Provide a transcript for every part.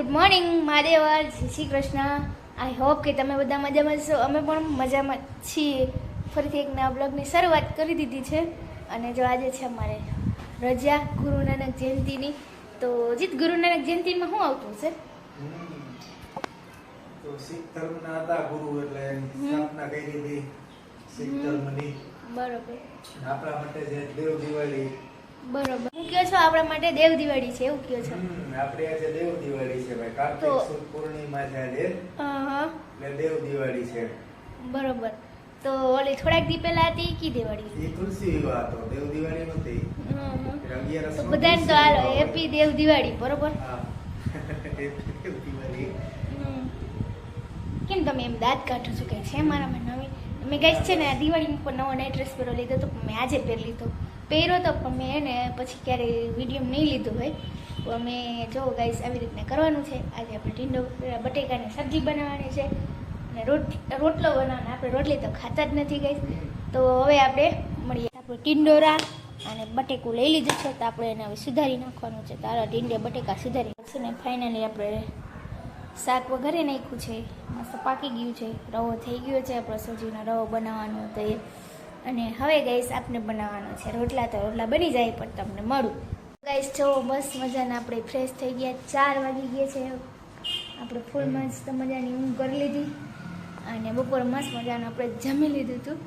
Good morning મહાદેવર, જય Shri Krishna. I hope કે તમે બધા મજામાં છો. અમે પણ મજામાં છીએ. ફરીથી એક નવા બ્લોગની શરૂઆત કરી દીધી છે. અને જો આજે છે અમારે રજા ગુરુ નાનક જયંતિની. તો જીત ગુરુ નાનક જયંતિમાં શું આવતું છે? તો શીખ ધર્મના હતા ગુરુ, એટલે સ્થાપના કરી હતી શીખ ધર્મની. બરોબર. આપણા માટે જે દેવ દિવાળી. બરોબર. હું કહો છો આપણા માટે દેવ દિવાળી છે એવું કહો છો? આપણે આજે દેવ દિવાળી છે ભાઈ. કાર્તિક સુદ પૂર્ણિમા છે આજે, એટલે દેવ દિવાળી છે. બરોબર. તો ઓલી થોડાક દી પહેલા હતી કી દિવાળી? એ તુલસી વિવાહ હતો, દેવ દિવાળી નહોતી. તો બધાને તો હાલો હેપી દેવ દિવાળી. બરોબર. હા દેવ દિવાળી. કેમ તમે એમ દાંત કાઢો છો? કઈ છે મારામાં નવી? મેં ગઈ છે ને દિવાળી પર નવો નાઇટ ડ્રેસ પહેરો લીધો તો મેં આજે પહેરી લીધો. પહેર્યો તો પણ મેં એને પછી ક્યારેય વિડીયો નહીં લીધો ભાઈ. તો અમે જો ગાઈસ આવી રીતના કરવાનું છે. આજે આપણે ટીંડો બટેકાની સબ્જી બનાવવાની છે અને રોટલો બનાવવાનો. આપણે રોટલી તો ખાતા જ નથી ગાઈસ. તો હવે આપણે મળીએ. આપણે ટીંડોરા અને બટેકું લઈ લીધું છે, તો આપણે એને હવે સુધારી નાખવાનું છે. તારા ટીંડે બટેકા સુધારી નાખશે ને ફાઇનલી આપણે શાક વઘારે નાખ્યું છે, મસ્ત પાકી ગયું છે, રવો થઈ ગયો છે. આપણે સબ્જીનો રવો બનાવવાનો હતો એ. અને હવે ગાઈસ આપણે બનાવવાનો છે રોટલા. તો રોટલા બની જાય પણ તમને મળું. ગાઈસ જો બસ મજાના આપણે ફ્રેશ થઈ ગયા. 4 વાગી ગયા છે. આપણે ફૂલ મસ્ત મજાની ઊંઘ કરી લીધી અને બપોરે મસ્ત મજાનું આપણે જમી લીધું હતું.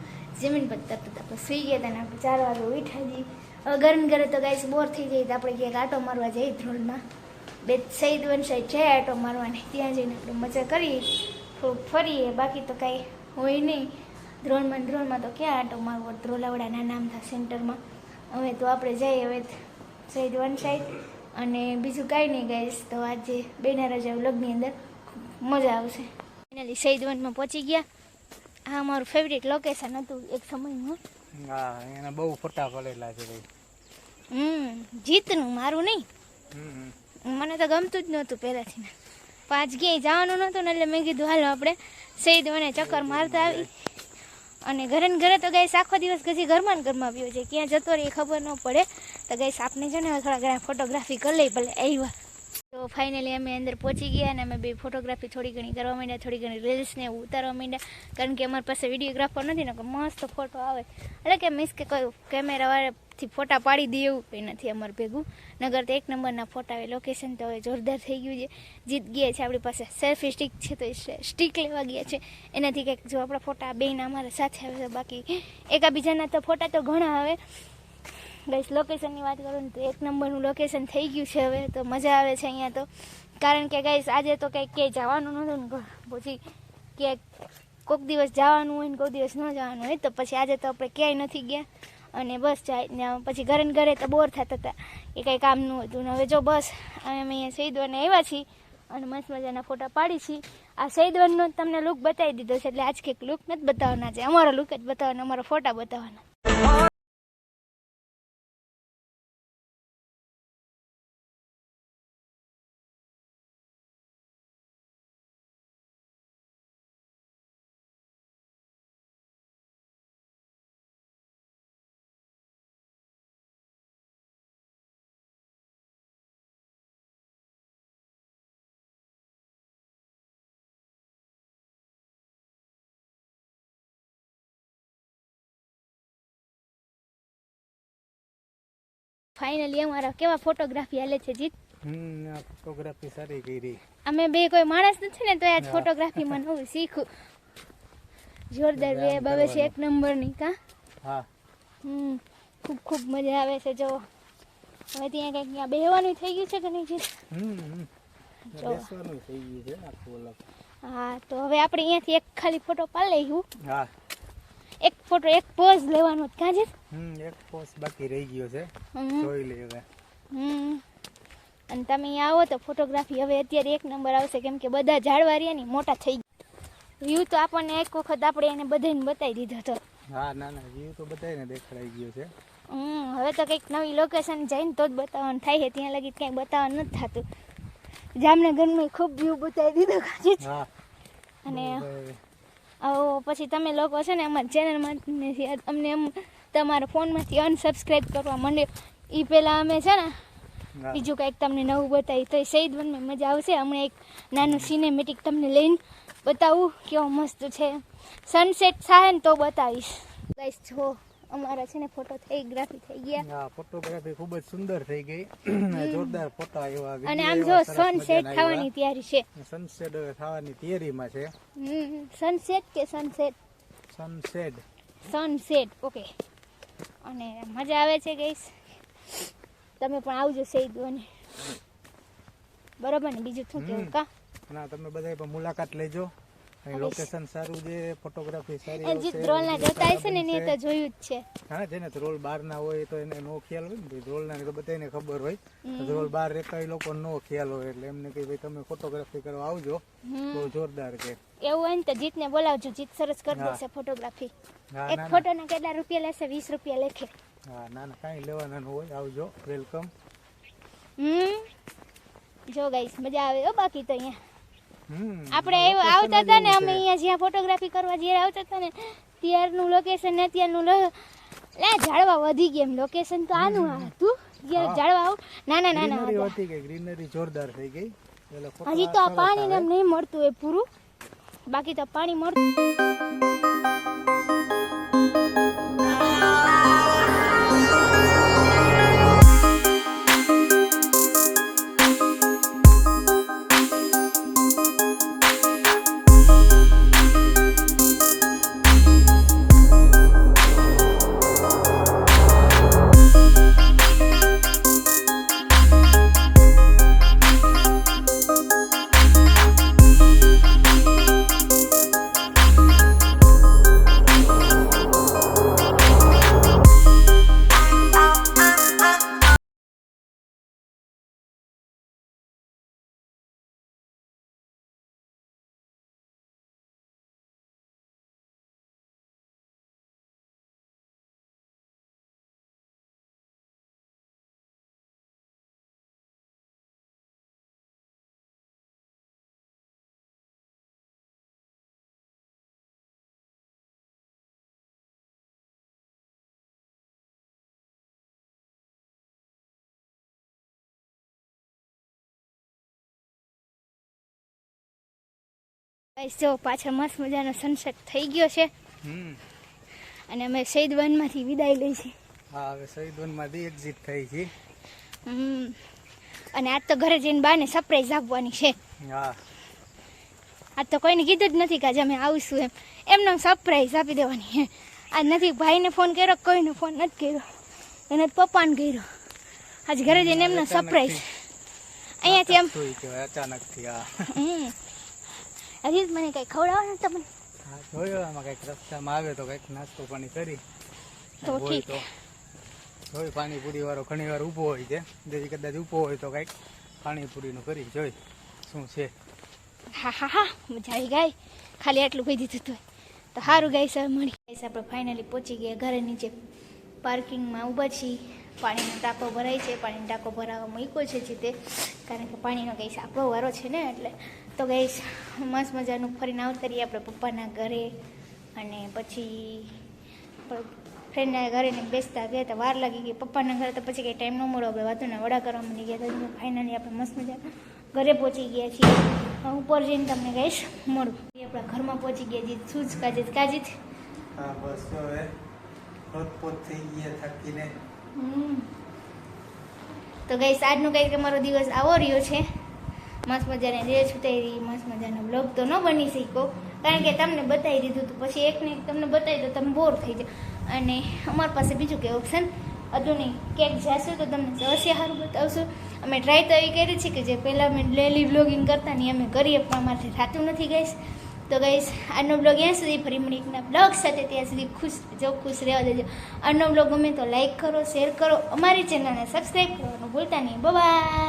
જમીન પર તરત આપણે સુઈ ગયા હતા અને આપણે 4 વાગે ઉઠાવી. હવે ગરમ ગરમ તો ગાઈસ બોર થઈ જાય તો આપણે ક્યાંક આટો મારવા જઈએ ધ્રોલમાં. બે સઈદ વન સાઈડ છે આટો મારવાની, ત્યાં જઈને આપણે મજા કરીએ, થોડુંક ફરીએ. બાકી તો કાંઈ હોય નહીં. ધ્રોલમાં તો ક્યાં આટો મારવો? ધ્રોલાવડાના નામના સેન્ટરમાં. હવે તો આપણે જઈએ હવે સઈદ વન સાઈડ. અને બીજું કાંઈ નહીં ગાઈસ. તો આજે બેના રજા વ્લોગની અંદર મજા આવશે. ફાઇનલી સઈદ વનમાં પહોંચી ગયા. આ મારું ફેવરેટ લોકેશન હતું એક સમયનું. હા, એના બહુ ફોટા પડેલા છે ભાઈ. જીતનું, મારું નહીં. મને તો ગમતું જ નહોતું પહેલાંથી. પાંચ ક્યાંય જવાનું નહોતું ને એટલે મેં કીધું હાલો આપણે સઈદ વને ચક્કર મારતા આવી. અને ઘરે ને ઘરે તો ગાઈસ આખો દિવસ પછી ઘરમાં ને ઘરમાં પીવો છે, ક્યાં જતો રહે ખબર ન પડે. તો ગાઈસ આપણે છે ને થોડા ઘણા ફોટોગ્રાફી કરી લઈ ભલે આવ્યા. તો ફાઇનલી અમે અંદર પહોંચી ગયા અને અમે બે ફોટોગ્રાફી થોડી ઘણી કરવા માંડ્યા, થોડી ઘણી રીલ્સને એવું ઉતારવા માંડ્યા. કારણ કે અમારી પાસે વિડીયોગ્રાફર નથી ને મસ્ત ફોટો આવે. એટલે કે મીન્સ કે કોઈ કેમેરાવાળાથી ફોટા પાડી દે એવું કંઈ નથી અમારે ભેગું. નગર તો 1 નંબરના ફોટા આવે. લોકેશન તો હવે જોરદાર થઈ ગયું છે. જીત ગયા છે આપણી પાસે સેલ્ફી સ્ટિક છે, તો સ્ટિક લેવા ગયા છે. એનાથી કંઈક જો આપણા ફોટા બેન અમારા સાથે આવે છે. બાકી એકાબીજાના તો ફોટા તો ઘણા આવે. ગાઈસ લોકેશનની વાત કરું ને તો 1 નંબરનું લોકેશન થઈ ગયું છે. હવે તો મજા આવે છે અહીંયા તો. કારણ કે ગાઈસ આજે તો કંઈક ક્યાંય જવાનું નહોતું ને પછી ક્યાંક કોઈક દિવસ જવાનું હોય ને કોઈક દિવસ ન જવાનું હોય. તો પછી આજે તો આપણે ક્યાંય નથી ગયા. અને બસ પછી ઘરે ને ઘરે તો બોર થતા હતા કે કંઈ કામનું હતું ને. હવે જો બસ અમે અહીંયા સઈદ વને આવ્યા છીએ અને મસ્ત મજાના ફોટા પાડી છીએ. આ સઈદ વનનો તમને લુક બતાવી દીધો છે, એટલે આજ કંઈક લુક નથી બતાવવાના છે. અમારો લુક જ બતાવવાના, અમારા ફોટા બતાવવાના. ફાઇનલી અમારા કેવા ફોટોગ્રાફી હાલે છે જીત? ફોટોગ્રાફી સારી કરી. અમે બે કોઈ માણસ નથી ને તો આજ ફોટોગ્રાફીમાં નવું શીખું. જોરદાર વેબ આવે છે 1 નંબરની. કા હા, ખૂબ ખૂબ મજા આવે છે. જો હવે ત્યાં કંઈક ત્યાં બેહવાનું થઈ ગયું છે કે નહીં જીત? બેસવાનું થઈ ગયું છે આખું અલગ. હા, તો હવે આપણે અહીંયાથી એક ખાલી ફોટો પાડી લઈશું. હા, એક ફોટો એક પોઝ લેવાનો જ કાજે. એક પોઝ બાકી રહી ગયો છે, જોઈ લે હવે. અને તમે અહીંયા આવો તો ફોટોગ્રાફી હવે અત્યારે 1 નંબર આવશે. કેમ કે બધા ઝાડવા રહ્યા ને મોટા થઈ ગયા. વ્યૂ તો આપણને એક વખત આપણે એને બધાને બતાવી દીધો હતો. હા, ના વ્યૂ તો બધાને દેખાડી ગયો છે. હવે તો કંઈક નવી લોકેશન જઈને તો જ બતાવવાનું થાય છે. ત્યાં લગી કંઈ બતાવવાનું નથી થતું. જામનગરમાં ખૂબ વ્યૂ બતાવી દીધો કાજે. અને પછી તમે લોકો છે ને અમારા ચેનલમાં અમને તમારા ફોનમાંથી અનસબસ્ક્રાઈબ કરવા માંડ્યો. એ પહેલાં અમે છે ને હા. બીજું કંઈક તમને નવું બતાવી તો સઈદ વનમાં મજા આવશે. હમણાં એક નાનું સિનેમેટિક તમને લઈને બતાવું કેવો મસ્ત છે. સનસેટ થાય ને તો બતાવીશ. ગાઈસ જો અમારા છે ને ફોટોગ્રાફી થઈ ગયા. હા, ફોટોગ્રાફી ખૂબ જ સુંદર થઈ ગઈ. જોરદાર ફોટા આવ્યા. અને આમ જો સનસેટ થવાની તૈયારી છે. સનસેટ હવે થવાની તૈયારીમાં છે. સનસેટ કે સનસેટ સનસેટ ઓકે. અને મજા આવે છે ગાઈસ. તમે પણ આવજો સઈદ વને. બરોબર ને? બીજું શું કેવું કા? ના, તમે બધા પણ મુલાકાત લેજો. લોકેશન સારું છે, ફોટોગ્રાફી સારી જે ડ્રોન ના જતા હશે ને એને તો જોયું જ છે. હા, જેને રોલ બહાર ના હોય તો એને નો ખ્યાલ હોય ને. રોલ ના તો બધાને ખબર હોય. રોલ બહાર રહેતા એ લોકો નો ખ્યાલ હોય એટલે એમને કહી ભાઈ તમે ફોટોગ્રાફી કરવા આવજો, બહુ જોરદાર છે. એવું હોય ને તો જીતને બોલાવજો. જીત સરસ કરી દેશે ફોટોગ્રાફી. એક ફોટો ના કેટલા રૂપિયા લેશે? 20 રૂપિયા લેખે. હા, ના ના, કાંઈ લેવાના ન હોય. આવજો, વેલકમ. જો ગાઈસ મજા આવે હો. બાકી તો અહીંયા આપણે આવતા હતા ને, અમે અહીંયા જ્યાં ફોટોગ્રાફી કરવા જ્યારે આવતા હતા ને ત્યારનું લોકેશન ને અત્યારનું ઝાડવા વધી ગયા. એમ લોકેશન તો આનું હતું. ઝાડવા નાના હતી કે ગ્રીનરી જોરદાર થઈ ગઈ. હજી તો આ પાણી એમ નહીં મળતું એ પૂરું. બાકી તો પાણી મળતું. જો પાછળ મસ્ત મજાનો સનસેટ થઈ ગયો છે. અને અમે સઈદ વનમાંથી વિદાય લઈ છીએ. હા, હવે સઈદ વનમાંથી એક્ઝિટ થઈ છે. અને આજ તો ઘરે જઈને બાને સરપ્રાઈઝ આપવાની છે. હા, આજ તો કોઈને કીધું જ નથી કે આજે અમે આવીશું. એમને સરપ્રાઈઝ આપી દેવાની. આજ નથી ભાઈને ફોન કર્યો, કોઈને ફોન નથી કર્યો, એને પપ્પાને કર્યો. આજ ઘરે જઈને એમને સરપ્રાઈઝ અહીંયાથી એમ અચાનકથી. હજી મને કઈ ખવડાવવાનું તમને? હા, જોયો આમાં કઈક રસ્તામાં આવે તો કઈક નાસ્તો પાણી કરી તો ઠીક. જોઈ પાણીપુરી વાળો ઘણી વાર ઊભો હોય છે. જો કદાચ ઊભો હોય તો કઈક પાણીપુરીનું કરી જોઈ શું છે. હા, મજા આવી ગઈ. ખાલી આટલું કહી દીધું હતું તો સારું. ગાઈસ હવે મળી ગાઈસ આપણે ફાઇનલી પહોંચી ગયા ઘરે. નીચે પાર્કિંગમાં ઊભા છીએ. પાણીનો ટાંકો ભરાય છે. પાણીનો ટાંકો ભરાવા મૂક્યો છે જીતે, કારણ કે પાણીનો ગાઈસ આપણો વારો છે ને એટલે. તો ગાઈસ મસ્ત મજાનું ફરીને આવતા આપણે પપ્પાના ઘરે. અને પછી ફ્રેન્ડના ઘરે ને બેસતા ગયા તો વાર લાગી ગઈ. પપ્પાના ઘરે તો પછી કંઈ ટાઈમ ન મળ્યો. આપણે વાતોના વડા કરવા મળી ગયા તો ફાઇનલી આપણે મસ્ત મજા ઘરે પહોંચી ગયા છીએ. ઉપર જઈને તમને ગાઈસ મળું. આપણા ઘરમાં પહોંચી ગયા છીએ. શું જ કાજીત. હા, બસ હવે રોજપોત થઈ ગયા થાકીને. તો ગાઈસ આજનો કંઈક અમારો દિવસ આવો રહ્યો છે. મસ્ત મજાને રેસ ઉતારી. મસ્ત મજાનો બ્લોગ તો ન બની શક્યો કારણ કે તમને બતાવી દીધું હતું. પછી એકને એક તમને બતાવી દો તમે બોર થઈ જાઓ. અને અમારી પાસે બીજું કંઈ ઓપ્શન હતું નહીં. ક્યાંક જશું તો તમને અવશ્ય સારું બતાવશું. અમે ટ્રાય તો એવી કરી છે કે જે પહેલાં અમે ડેલી બ્લોગિંગ કરતા ને અમે કરીએ પણ અમારાથી થતું નથી ગાઈસ. તો ગાઈસ આજનો બ્લોગ ત્યાં સુધી. ફરી મળી એકના બ્લોગ સાથે. ત્યાં સુધી ખુશ રહેવા દેજો. આજનો બ્લોગ ગમે તો લાઈક કરો, શેર કરો, અમારી ચેનલને સબસ્ક્રાઈબ કરવાનું ભૂલતા નહીં. બાય.